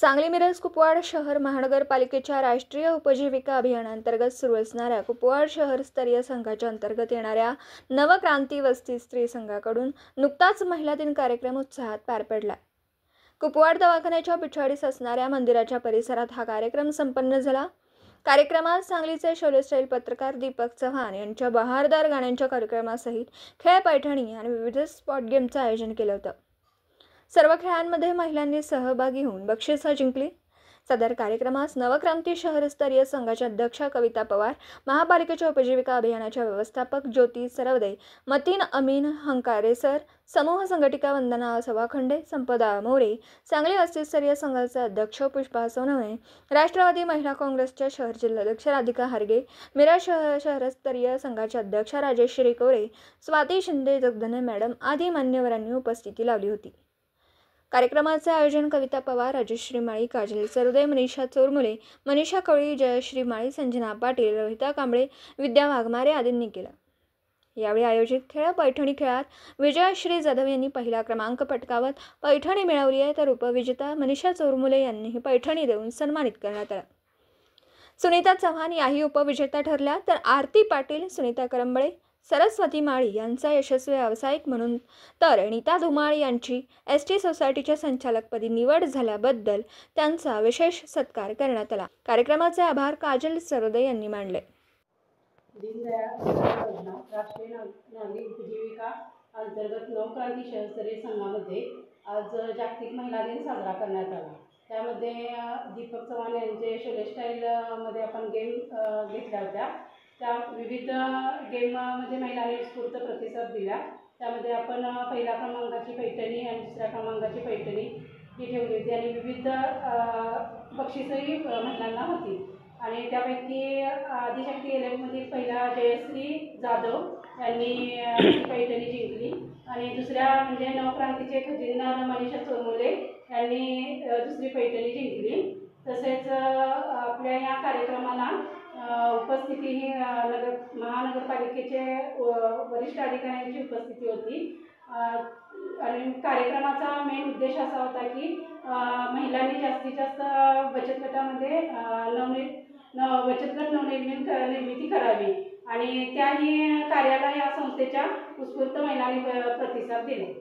सांगली मिरज कुपवाड शहर महानगरपालिकेच्या राष्ट्रीय उपजीविका अभियानांतर्गत सुरू असणाऱ्या कुपवाड शहरस्तरीय संघाच्या अंतर्गत येणाऱ्या नवक्रांती वस्ती स्त्री संघाकडून नुकताच महिला दिन कार्यक्रम उत्साहात पार पडला। कुपवाड दवाखान्याच्या पिछाडीस असणाऱ्या मंदिराच्या परिसरात हा कार्यक्रम संपन्न झाला। कार्यक्रमात सांगलीचे शोले स्टाईल पत्रकार दीपक चव्हाण यांच्या बहारदार गाण्यांच्या कार्यक्रमासहित खेळ पैठणी आणि विविध स्पॉट गेमचं आयोजन केलं होतं। सर्व खेळांमध्ये महिलांनी सहभागी होऊन बक्षिसं जिंकली। सदर कार्यक्रमास नवक्रांती शहरस्तरीय संघाच्या अध्यक्षा कविता पवार, महापालिकेच्या उपजीविका अभियानाच्या व्यवस्थापक ज्योती सरवदे, मतीन अमीन हंकारेसर, समूह संघटिका वंदना सवाखंडे, संपदा मोरे, सांगली वस्तीस्तरीय संघाचे अध्यक्ष पुष्पा सोनवणे, राष्ट्रवादी महिला काँग्रेसच्या शहर जिल्हाध्यक्ष राधिका हारगे, मिरज शहरस्तरीय संघाच्या अध्यक्षा राजेश्वरी कोरे, स्वाती शिंदे, जगधने मॅडम आदी मान्यवरांनी उपस्थिती लावली होती। कार्यक्रमाचे आयोजन कविता पवार, राजेश्री माळी, काजल सरदे, मनीषा चोरमुले, मनीषा कवळी, जयश्री माळी, संजना पाटील, रोहिता कांबळे, विद्या वाघमारे आदींनी केलं। यावेळी आयोजित खेळ पैठणी खेळात विजयश्री जाधव यांनी पहिला क्रमांक पटकावत पैठणी मिळवली आहे, तर उपविजेता मनीषा चोरमुले यांनीही पैठणी देऊन सन्मानित करण्यात आलं। सुनीता चव्हाण याही उपविजेता ठरल्या, तर आरती पाटील, सुनीता करंबळे, सरस्वती माळी यांचा यशस्वी व्यावसायिक म्हणून तर नीता धुमाळ यांची एसटी सोसायटीच्या संचालकपदी निवड झाल्याबद्दल त्यांचा विशेष सत्कार करण्यात आला। कार्यक्रमाचे आभार काजल सरदे यांनी मानले। दीनदयाळ योजना राष्ट्रीय नागरी उपजीविका अंतर्गत नवक्रांती शहरस्तरीय संघामध्ये आज जागतिक महिला दिन साजरा करण्यात आला। त्यामध्ये दीपक चव्हाण यांचे शोले स्टाईल मध्ये आपण गेम घेतल्या होत्या। त्या विविध गेममध्ये महिलांनी उत्स्फूर्त प्रतिसाद दिला। त्यामध्ये आपण पहिल्या क्रमांकाची पैठणी आणि दुसऱ्या क्रमांकाची पैठणी ही ठेवली होती आणि विविध बक्षीसही महिलांना होती। आणि त्यापैकी आदिशक्ती एलेक्टमधील पहिला जयश्री जाधव यांनी पैठणी जिंकली आणि दुसऱ्या म्हणजे नवक्रांतीचे खजिनदार मनीषा चोरमुले यांनी दुसरी पैठणी जिंकली। तसेच आपल्या या कार्यक्रमाला उपस्थिती ही महानगरपालिकेचे वरिष्ठ अधिकाऱ्यांची उपस्थिती होती आणि कार्यक्रमाचा मेन उद्देश असा होता की महिलांनी जास्तीत जास्त बचत गटामध्ये बचत गट निर्मिती करावी आणि त्याही कार्याला या संस्थेच्या उत्स्फूर्त महिलांनी प्रतिसाद दिले।